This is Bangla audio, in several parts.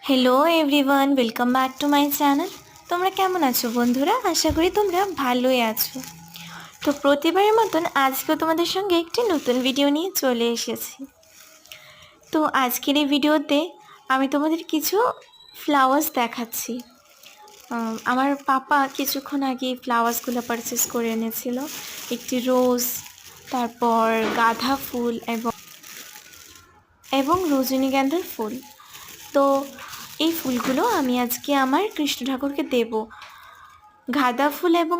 Hello everyone welcome back to my channel. তোমরা কেমন আছো বন্ধুরা? আশা করি তোমরা ভালোই আছো। তো প্রতিবারের মতন আজকেও তোমাদের সঙ্গে একটি নতুন ভিডিও নিয়ে চলে এসেছি। তো আজকের এই ভিডিওতে আমি তোমাদের কিছু ফ্লাওয়ার্স দেখাচ্ছি। আমার পাপা কিছুক্ষণ আগে ফ্লাওয়ার্সগুলো পারচেস করে এনেছিল। একটি রোজ, তারপর গাঁদা ফুল এবং রজনীগন্ধার ফুল। তো এই ফুলগুলো আমি আজকে আমার কৃষ্ণ ঠাকুরকে দেব। গাঁদা ফুল এবং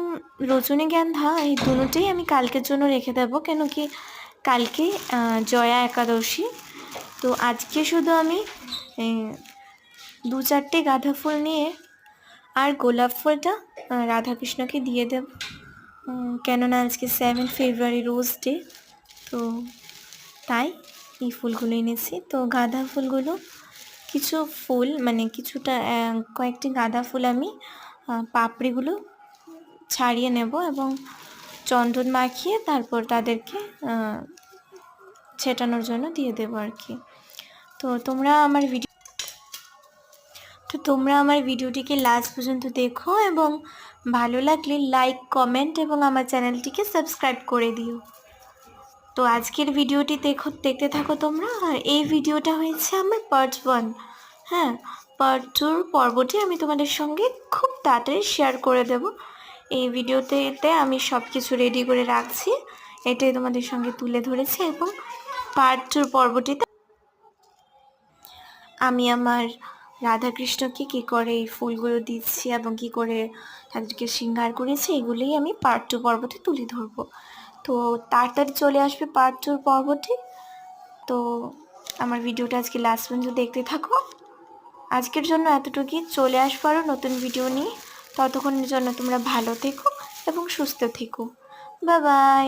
রজনীগন্ধা এই দুটোই আমি কালকের জন্য রেখে দেবো, কেন কি কালকে জয়া একাদশী। তো আজকে শুধু আমি 2-4টে গাঁদা ফুল নিয়ে আর গোলাপ ফুলটা রাধাকৃষ্ণকে দিয়ে দেব, কেননা আজকে 7 ফেব্রুয়ারি রোজ ডে। তো তাই এই ফুলগুলো এনেছি। তো গাঁদা ফুলগুলো কিছু ফুল মানে কিছুটা কয়েকটি গাঁদা ফুল আমি পাপড়িগুলো ছাড়িয়ে নেব এবং চন্দন মাখিয়ে তারপর তাদেরকে ছেটানোর জন্য দিয়ে দেবো আর কি। তো তোমরা আমার ভিডিওটিকে লাস্ট পর্যন্ত দেখো এবং ভালো লাগলে লাইক, কমেন্ট এবং আমার চ্যানেলটিকে সাবস্ক্রাইব করে দিও। তো আজকের ভিডিওটি দেখতে থাকো তোমরা। আর এই ভিডিওটা হয়েছে আমার পার্ট 1। হ্যাঁ, পার্ট 2 পর্বটি আমি তোমাদের সঙ্গে খুব তাড়াতাড়ি শেয়ার করে দেব। এই ভিডিওতে আমি সব কিছু রেডি করে রাখছি, এটাই তোমাদের সঙ্গে তুলে ধরেছি। এবং পার্ট 2 পর্বটিতে আমি আমার রাধাকৃষ্ণকে কী করে এই ফুলগুলো দিচ্ছি এবং কী করে তাদেরকে শৃঙ্গার করেছি, এগুলোই আমি পার্ট 2 পর্বতে তুলে ধরবো। তো তাড়াতাড়ি চলে আসবে পার্ট 2 পর্বটি। তো আমার ভিডিওটা আজকে লাস্ট পর্যন্ত দেখতে থাকো। আজকের জন্য এতটুকুই, চলে আসবো আরও নতুন ভিডিও নিয়ে। ততক্ষণের জন্য তোমরা ভালো থেকো এবং সুস্থ থেকো। Bye bye.